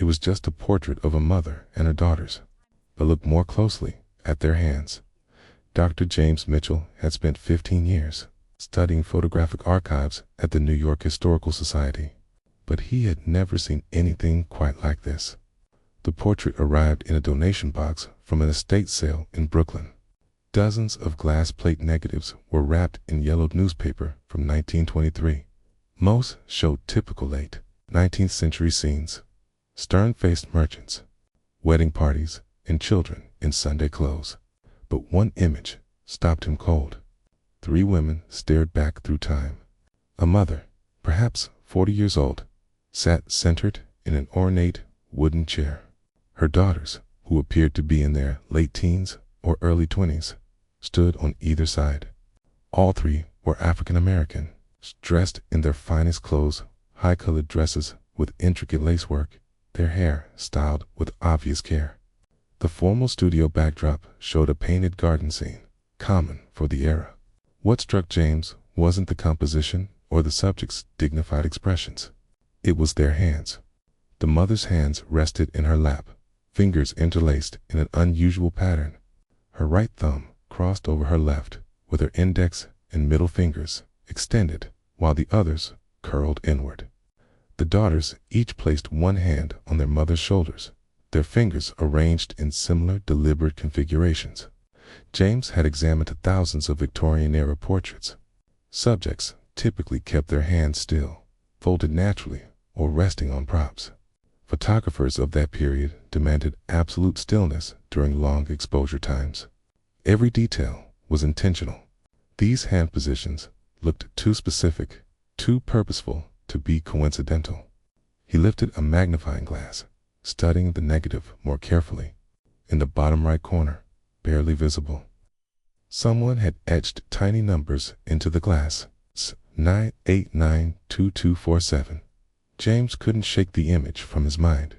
It was just a portrait of a mother and her daughters. But look more closely at their hands. Dr. James Mitchell had spent 15 years studying photographic archives at the New York Historical Society, but he had never seen anything quite like this. The portrait arrived in a donation box from an estate sale in Brooklyn. Dozens of glass plate negatives were wrapped in yellowed newspaper from 1923. Most showed typical late 19th century scenes: stern-faced merchants, wedding parties, and children in Sunday clothes. But one image stopped him cold. 3 women stared back through time. A mother, perhaps 40 years old, sat centered in an ornate wooden chair. Her daughters, who appeared to be in their late teens or early 20s, stood on either side. All 3 were African American, dressed in their finest clothes, high-colored dresses with intricate lacework, their hair styled with obvious care. The formal studio backdrop showed a painted garden scene, common for the era. What struck James wasn't the composition or the subject's dignified expressions. It was their hands. The mother's hands rested in her lap, fingers interlaced in an unusual pattern. Her right thumb crossed over her left, with her index and middle fingers extended, while the others curled inward. The daughters each placed one hand on their mother's shoulders, their fingers arranged in similar deliberate configurations. James had examined thousands of Victorian-era portraits. Subjects typically kept their hands still, folded naturally, or resting on props. Photographers of that period demanded absolute stillness during long exposure times. Every detail was intentional. These hand positions looked too specific, too purposeful to be coincidental. He lifted a magnifying glass, studying the negative more carefully. In the bottom right corner, barely visible, someone had etched tiny numbers into the glass. 9892247. James couldn't shake the image from his mind.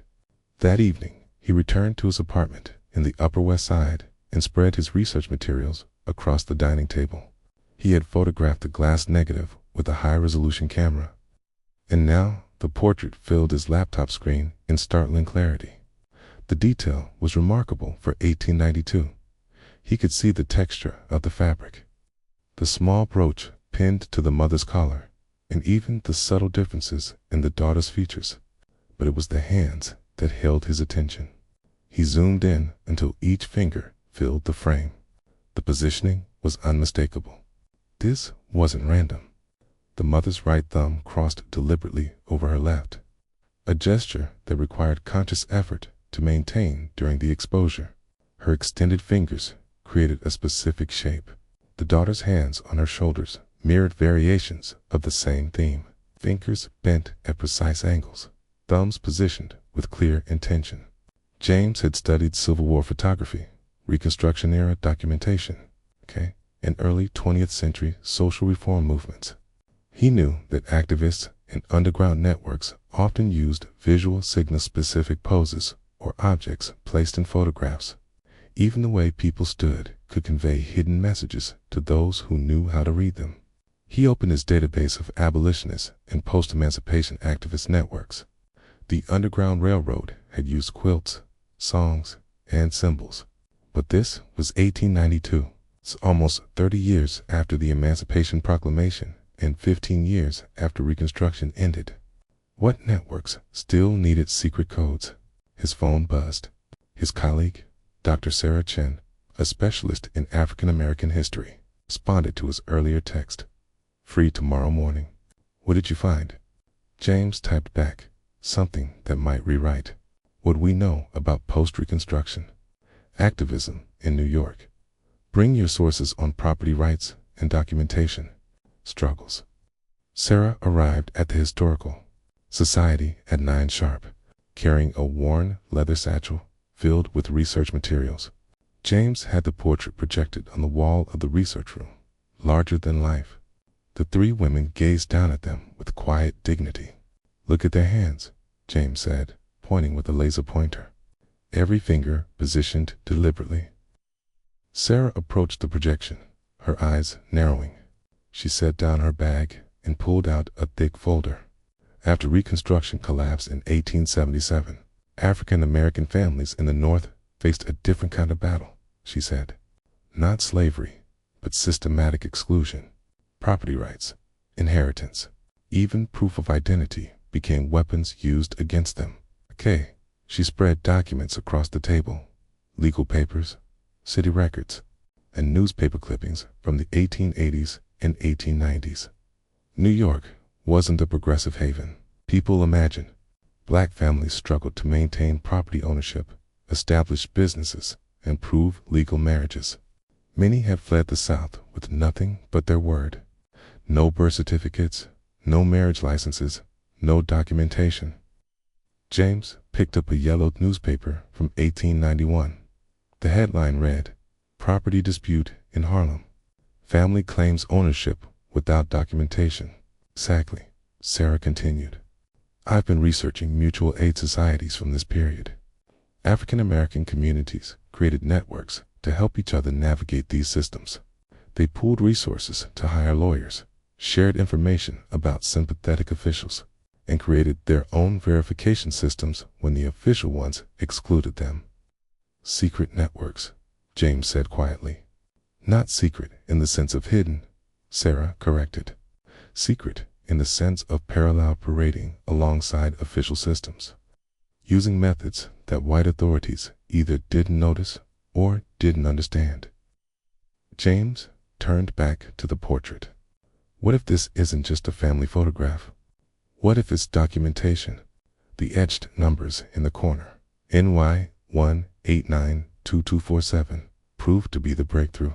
That evening, he returned to his apartment in the Upper West Side and spread his research materials across the dining table. He had photographed the glass negative with a high-resolution camera, and now the portrait filled his laptop screen in startling clarity. The detail was remarkable for 1892. He could see the texture of the fabric, the small brooch pinned to the mother's collar, and even the subtle differences in the daughter's features. But it was the hands that held his attention. He zoomed in until each finger filled the frame. The positioning was unmistakable. This wasn't random. The mother's right thumb crossed deliberately over her left, a gesture that required conscious effort to maintain during the exposure. Her extended fingers created a specific shape. The daughter's hands on her shoulders mirrored variations of the same theme, fingers bent at precise angles, thumbs positioned with clear intention. James had studied Civil War photography, Reconstruction-era documentation, and early 20th century social reform movements. He knew that activists and underground networks often used visual signal-specific poses or objects placed in photographs. Even the way people stood could convey hidden messages to those who knew how to read them. He opened his database of abolitionists and post-emancipation activist networks. The Underground Railroad had used quilts, songs, and symbols. But this was 1892. It's almost 30 years after the Emancipation Proclamation and 15 years after Reconstruction ended. What networks still needed secret codes? His phone buzzed. His colleague, Dr. Sarah Chen, a specialist in African American history, responded to his earlier text. Free tomorrow morning. What did you find? James typed back, something that might rewrite what we know about post-Reconstruction activism in New York. Bring your sources on property rights and documentation. Struggles. Sarah arrived at the Historical Society at 9 sharp, carrying a worn leather satchel filled with research materials. James had the portrait projected on the wall of the research room, larger than life. The 3 women gazed down at them with quiet dignity. Look at their hands, James said, pointing with a laser pointer, every finger positioned deliberately. Sarah approached the projection, her eyes narrowing. She set down her bag and pulled out a thick folder. After Reconstruction collapsed in 1877, African American families in the North faced a different kind of battle, she said. Not slavery, but systematic exclusion. Property rights, inheritance, even proof of identity became weapons used against them. Okay, she spread documents across the table, legal papers, city records, and newspaper clippings from the 1880s and 1890s. New York wasn't a progressive haven. People imagined black families struggled to maintain property ownership, establish businesses, and prove legal marriages. Many had fled the South with nothing but their word. No birth certificates, no marriage licenses, no documentation. James picked up a yellowed newspaper from 1891. The headline read, "Property Dispute in Harlem. Family claims ownership without documentation." Exactly, Sarah continued. I've been researching mutual aid societies from this period. African American communities created networks to help each other navigate these systems. They pooled resources to hire lawyers, shared information about sympathetic officials, and created their own verification systems when the official ones excluded them. Secret networks, James said quietly. Not secret in the sense of hidden, Sarah corrected. Secret in the sense of parallel parading alongside official systems, using methods that white authorities either didn't notice or didn't understand. James turned back to the portrait. What if this isn't just a family photograph? What if it's documentation? The etched numbers in the corner, NY1892247, proved to be the breakthrough.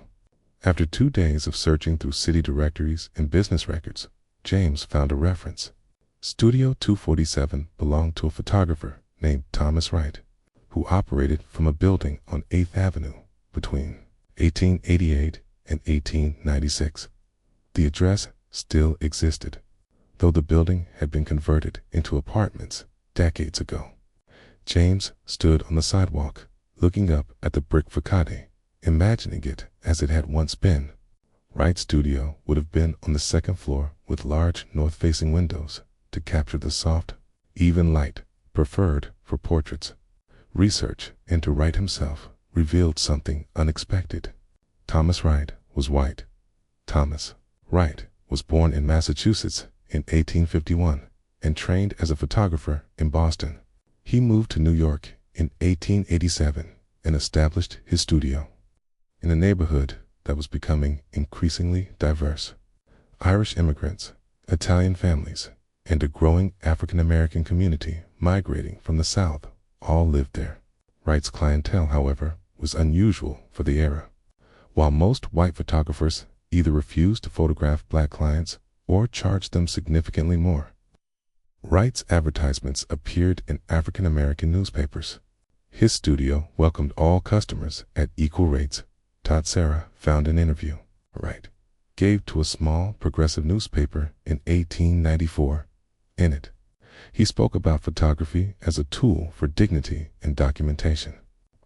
After 2 days of searching through city directories and business records, James found a reference. Studio 247 belonged to a photographer named Thomas Wright, who operated from a building on 8th Avenue between 1888 and 1896. The address still existed, though the building had been converted into apartments decades ago. James stood on the sidewalk, looking up at the brick facade, imagining it as it had once been. Wright's studio would have been on the second floor with large north-facing windows to capture the soft, even light preferred for portraits. Research into Wright himself revealed something unexpected. Thomas Wright was white. Thomas Wright was born in Massachusetts in 1851 and trained as a photographer in Boston. He moved to New York in 1887 and established his studio in a neighborhood that was becoming increasingly diverse. Irish immigrants, Italian families, and a growing African American community migrating from the South all lived there. Wright's clientele, however, was unusual for the era. While most white photographers either refused to photograph black clients or charged them significantly more, Wright's advertisements appeared in African American newspapers. His studio welcomed all customers at equal rates. Todd Sarah found an interview Wright gave to a small progressive newspaper in 1894. In it, he spoke about photography as a tool for dignity and documentation,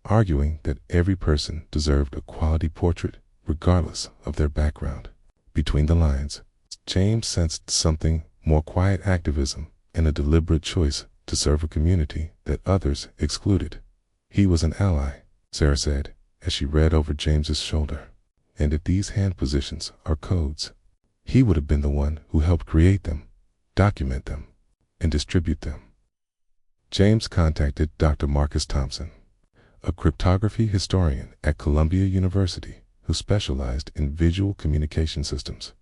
arguing that every person deserved a quality portrait regardless of their background. Between the lines, James sensed something more: quiet activism and a deliberate choice to serve a community that others excluded. He was an ally, Sarah said, as she read over James's shoulder. And if these hand positions are codes, he would have been the one who helped create them, document them, and distribute them. James contacted Dr. Marcus Thompson, a cryptography historian at Columbia University who specialized in visual communication systems.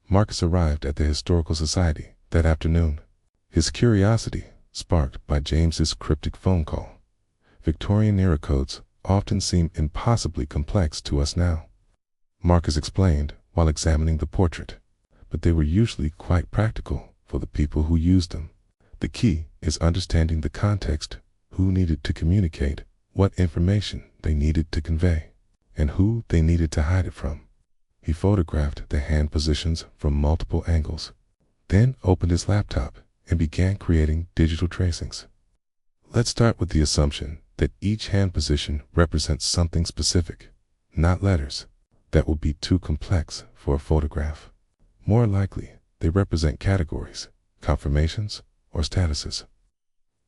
Marcus arrived at the Historical Society that afternoon, his curiosity sparked by James's cryptic phone call. Victorian-era codes often seem impossibly complex to us now, Marcus explained while examining the portrait, but they were usually quite practical for the people who used them. The key is understanding the context, who needed to communicate, what information they needed to convey, and who they needed to hide it from. He photographed the hand positions from multiple angles, then opened his laptop and began creating digital tracings. Let's start with the assumption that each hand position represents something specific, not letters. That would be too complex for a photograph. More likely, they represent categories, confirmations, or statuses.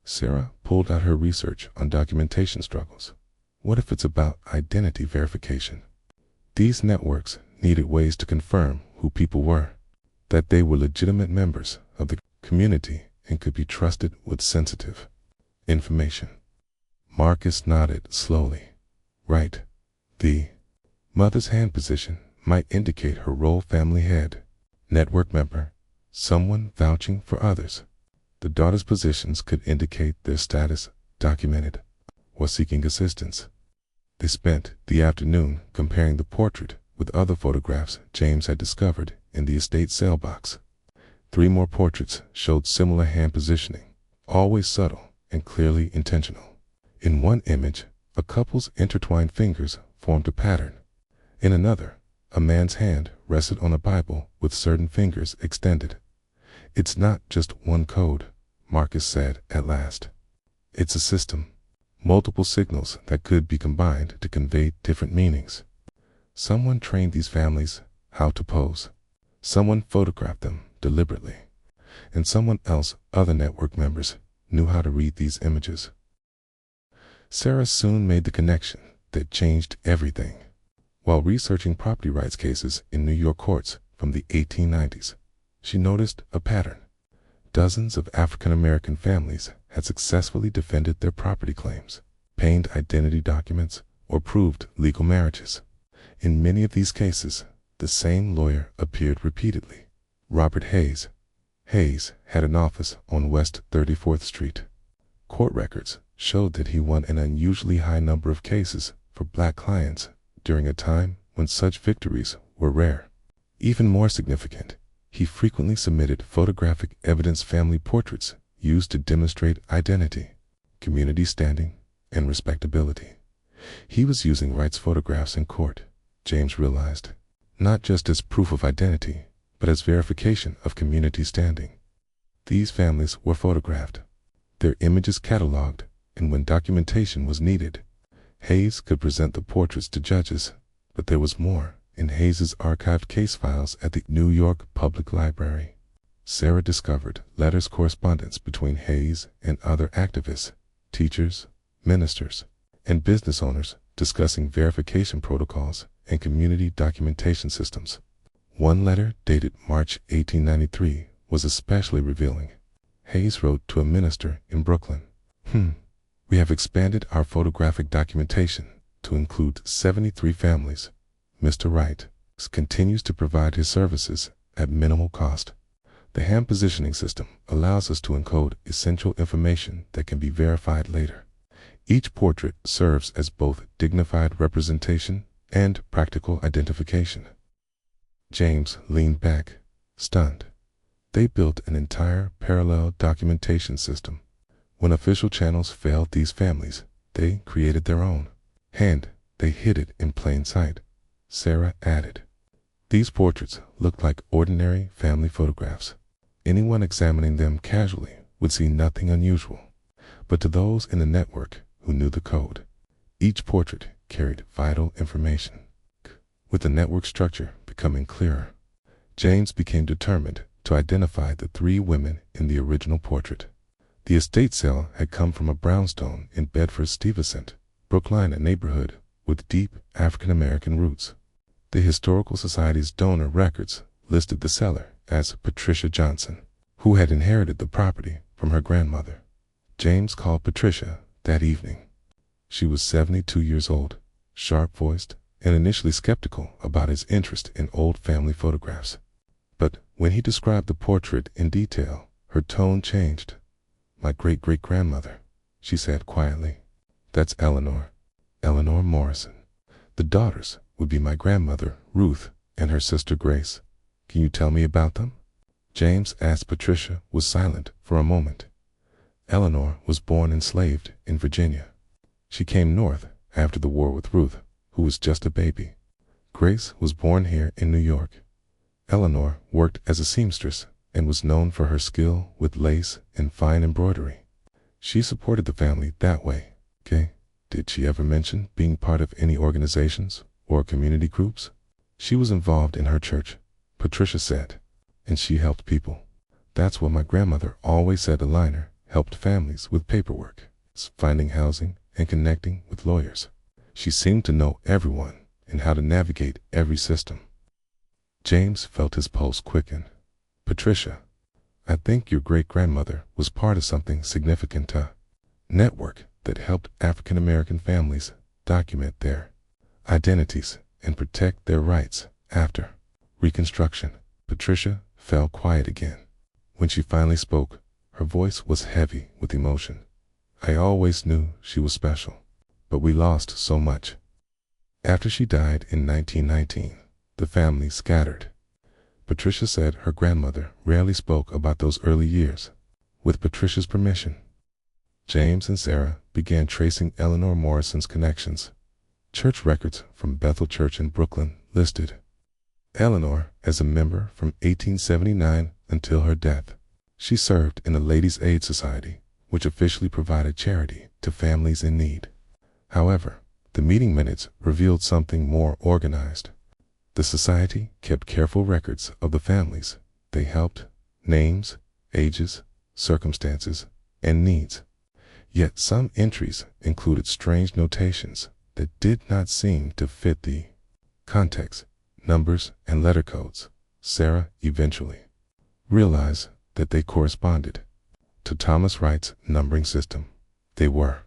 Sarah pulled out her research on documentation struggles. What if it's about identity verification? These networks needed ways to confirm who people were, that they were legitimate members of the community and could be trusted with sensitive information. Marcus nodded slowly. Right. The mother's hand position might indicate her role: family head, network member, someone vouching for others. The daughter's positions could indicate their status, documented, or seeking assistance. They spent the afternoon comparing the portrait with other photographs James had discovered in the estate sale box. 3 more portraits showed similar hand positioning, always subtle and clearly intentional. In one image, a couple's intertwined fingers formed a pattern. In another, a man's hand rested on a Bible with certain fingers extended. It's not just one code, Marcus said at last. It's a system. Multiple signals that could be combined to convey different meanings. Someone trained these families how to pose. Someone photographed them deliberately. And someone else, other network members, knew how to read these images. Sarah soon made the connection that changed everything. While researching property rights cases in New York courts from the 1890s, she noticed a pattern. Dozens of African American families had successfully defended their property claims, pained identity documents, or proved legal marriages. In many of these cases, the same lawyer appeared repeatedly. Robert Hayes. Hayes had an office on West 34th Street. Court records showed that he won an unusually high number of cases for black clients during a time when such victories were rare. Even more significant, he frequently submitted photographic evidence, family portraits used to demonstrate identity, community standing, and respectability. He was using rights photographs in court, James realized, not just as proof of identity, but as verification of community standing. These families were photographed, their images cataloged, and when documentation was needed, Hayes could present the portraits to judges. But there was more. In Hayes's archived case files at the New York Public Library, Sarah discovered letters, correspondence between Hayes and other activists, teachers, ministers, and business owners discussing verification protocols and community documentation systems. One letter dated March 1893 was especially revealing. Hayes wrote to a minister in Brooklyn, "We have expanded our photographic documentation to include 73 families. Mr. Wright continues to provide his services at minimal cost. The hand positioning system allows us to encode essential information that can be verified later. Each portrait serves as both dignified representation and practical identification." James leaned back, stunned. They built an entire parallel documentation system. When official channels failed these families, they created their own. And they hid it in plain sight. Sarah added, "These portraits looked like ordinary family photographs. Anyone examining them casually would see nothing unusual. But to those in the network who knew the code, each portrait carried vital information." With the network structure becoming clearer, James became determined to identify the 3 women in the original portrait. The estate sale had come from a brownstone in Bedford-Stuyvesant, Brookline, a neighborhood with deep African American roots. The Historical Society's donor records listed the seller as Patricia Johnson, who had inherited the property from her grandmother. James called Patricia that evening. She was 72 years old, sharp-voiced, and initially skeptical about his interest in old family photographs. But when he described the portrait in detail, her tone changed. "My great-great-grandmother," she said quietly. "That's Eleanor Morrison. The daughters would be my grandmother, Ruth, and her sister, Grace. Can you tell me about them?" James asked. Patricia was silent for a moment. Eleanor was born enslaved in Virginia. She came north after the war with Ruth, who was just a baby. Grace was born here in New York. Eleanor worked as a seamstress and was known for her skill with lace and fine embroidery. She supported the family that way. Okay. Did she ever mention being part of any organizations or community groups? "She was involved in her church," Patricia said, "and she helped people. That's what my grandmother always said," Eleanor helped families with paperwork, finding housing, and connecting with lawyers. She seemed to know everyone and how to navigate every system. James felt his pulse quicken. "Patricia, I think your great-grandmother was part of something significant, a network that helped African American families document their identities and protect their rights after Reconstruction." Patricia fell quiet again. When she finally spoke, her voice was heavy with emotion. "I always knew she was special, but we lost so much." After she died in 1919, the family scattered. Patricia said her grandmother rarely spoke about those early years. With Patricia's permission, James and Sarah began tracing Eleanor Morrison's connections. Church records from Bethel Church in Brooklyn listed Eleanor as a member from 1879 until her death. She served in the Ladies' Aid Society, which officially provided charity to families in need. However, the meeting minutes revealed something more organized. The society kept careful records of the families they helped, names, ages, circumstances, and needs. Yet some entries included strange notations that did not seem to fit the context, numbers, and letter codes. Sarah eventually realized that they corresponded to Thomas Wright's numbering system. They were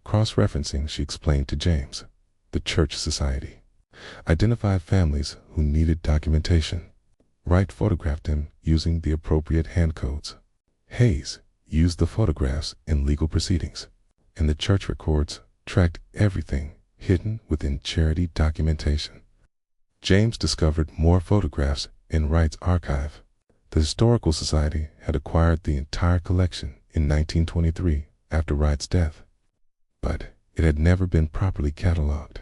cross-referencing, she explained to James. The church society identified families who needed documentation. Wright photographed them using the appropriate hand codes. Hayes used the photographs in legal proceedings, and the church records tracked everything hidden within charity documentation. James discovered more photographs in Wright's archive. The Historical Society had acquired the entire collection in 1923 after Wright's death, but it had never been properly cataloged.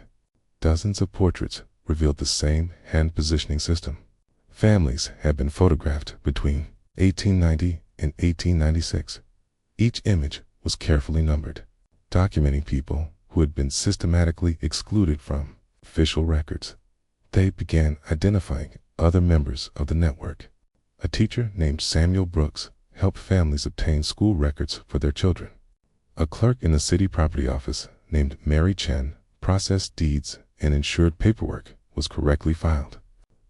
Dozens of portraits revealed the same hand positioning system. Families had been photographed between 1890 and 1896. Each image was carefully numbered, documenting people who had been systematically excluded from official records. They began identifying other members of the network. A teacher named Samuel Brooks helped families obtain school records for their children. A clerk in the city property office named Mary Chen processed deeds and ensured paperwork was correctly filed.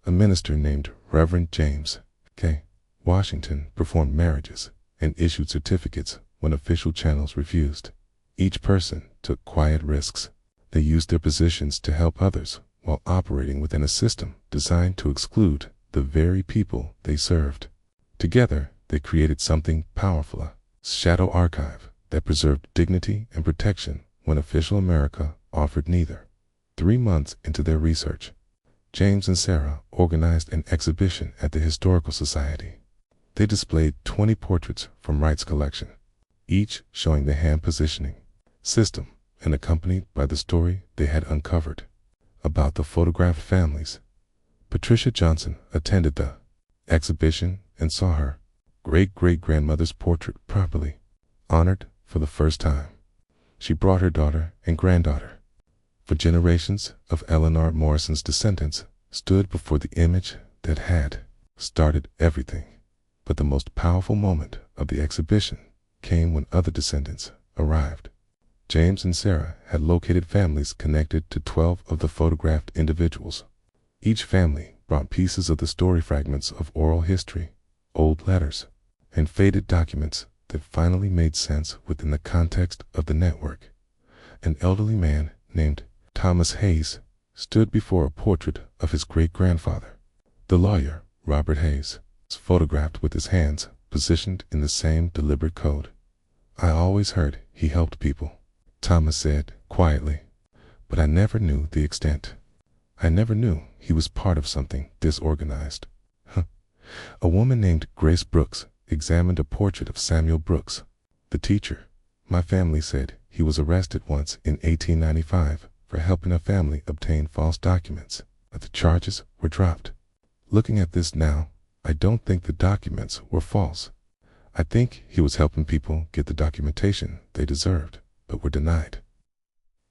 A minister named Reverend James K. Washington performed marriages and issued certificates when official channels refused. Each person took quiet risks. They used their positions to help others while operating within a system designed to exclude the very people they served. Together, they created something powerful, a shadow archive that preserved dignity and protection when official America offered neither. 3 months into their research, James and Sarah organized an exhibition at the Historical Society. They displayed 20 portraits from Wright's collection, each showing the hand positioning system and accompanied by the story they had uncovered about the photographed families. Patricia Johnson attended the exhibition and saw her great-great-grandmother's portrait properly honored for the first time. She brought her daughter and granddaughter. For generations of Eleanor Morrison's descendants stood before the image that had started everything. But the most powerful moment of the exhibition came when other descendants arrived. James and Sarah had located families connected to 12 of the photographed individuals. Each family brought pieces of the story, fragments of oral history, old letters, and faded documents that finally made sense within the context of the network. An elderly man named Thomas Hayes stood before a portrait of his great-grandfather. The lawyer, Robert Hayes, was photographed with his hands positioned in the same deliberate code. "I always heard he helped people," Thomas said quietly, "but I never knew the extent. I never knew he was part of something disorganized." A woman named Grace Brooks examined a portrait of Samuel Brooks, the teacher. "My family said he was arrested once in 1895 for helping a family obtain false documents, but the charges were dropped. Looking at this now, I don't think the documents were false. I think he was helping people get the documentation they deserved, but were denied."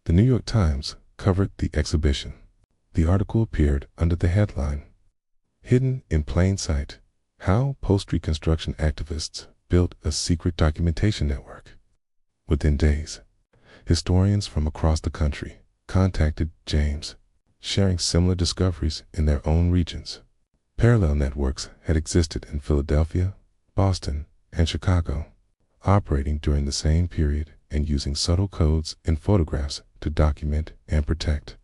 The New York Times covered the exhibition. The article appeared under the headline, "Hidden in Plain Sight: How Post-Reconstruction Activists built a secret documentation network. Within days, historians from across the country contacted James, sharing similar discoveries in their own regions. Parallel networks had existed in Philadelphia, Boston, and Chicago, operating during the same period and using subtle codes in photographs to document and protect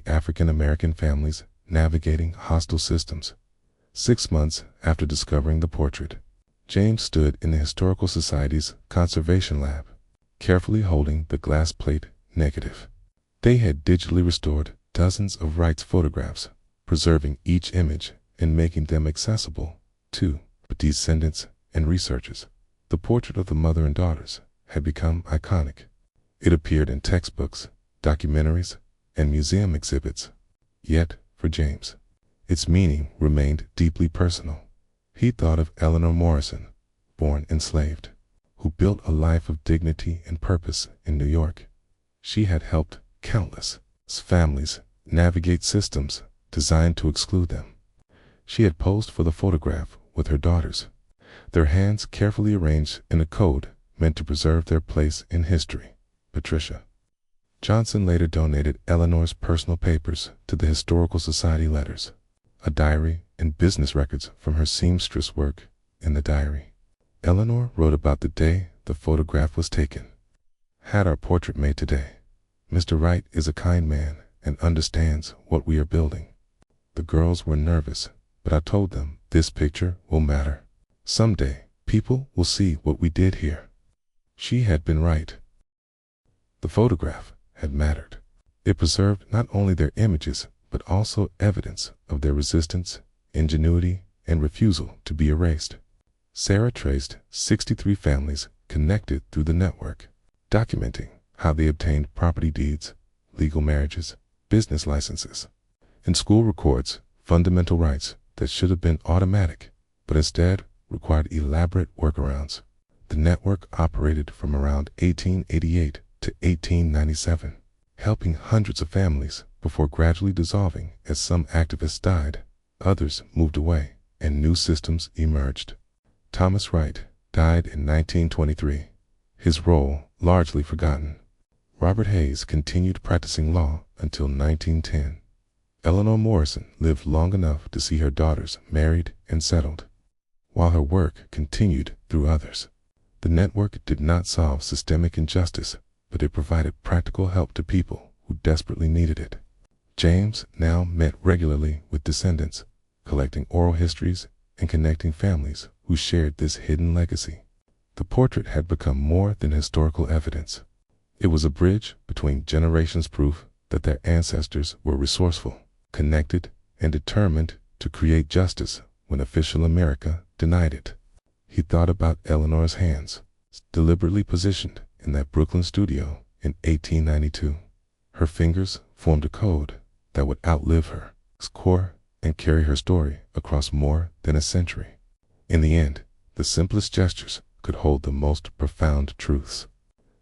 African American families navigating hostile systems. 6 months after discovering the portrait, James stood in the Historical Society's conservation lab, carefully holding the glass plate negative. They had digitally restored dozens of Wright's photographs, preserving each image and making them accessible to descendants and researchers. The portrait of the mother and daughters had become iconic. It appeared in textbooks, documentaries, and museum exhibits. Yet, for James, its meaning remained deeply personal. He thought of Eleanor Morrison, born enslaved, who built a life of dignity and purpose in New York. She had helped countless families navigate systems designed to exclude them. She had posed for the photograph with her daughters, their hands carefully arranged in a code meant to preserve their place in history. Patricia Johnson later donated Eleanor's personal papers to the Historical Society letters, a diary and business records from her seamstress work in the diary. Eleanor wrote about the day the photograph was taken. Had our portrait made today. Mr. Wright is a kind man and understands what we are building. The girls were nervous, but I told them this picture will matter. Someday, people will see what we did here. She had been right. The photograph had mattered. It preserved not only their images, but also evidence of their resistance, ingenuity, and refusal to be erased. Sarah traced 63 families connected through the network, documenting how they obtained property deeds, legal marriages, business licenses, and school records, fundamental rights that should have been automatic, but instead required elaborate workarounds. The network operated from around 1888 to 1897, helping hundreds of families before gradually dissolving as some activists died, others moved away, and new systems emerged. Thomas Wright died in 1923, his role largely forgotten. Robert Hayes continued practicing law until 1910. Eleanor Morrison lived long enough to see her daughters married and settled, while her work continued through others. The network did not solve systemic injustice, but it provided practical help to people who desperately needed it. James now met regularly with descendants, collecting oral histories and connecting families who shared this hidden legacy. The portrait had become more than historical evidence. It was a bridge between generations, proof that their ancestors were resourceful, connected, and determined to create justice when official America denied it. He thought about Eleanor's hands, deliberately positioned in that Brooklyn studio in 1892. Her fingers formed a code that would outlive her core and carry her story across more than a century. In the end, the simplest gestures could hold the most profound truths.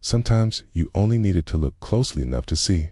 Sometimes you only needed to look closely enough to see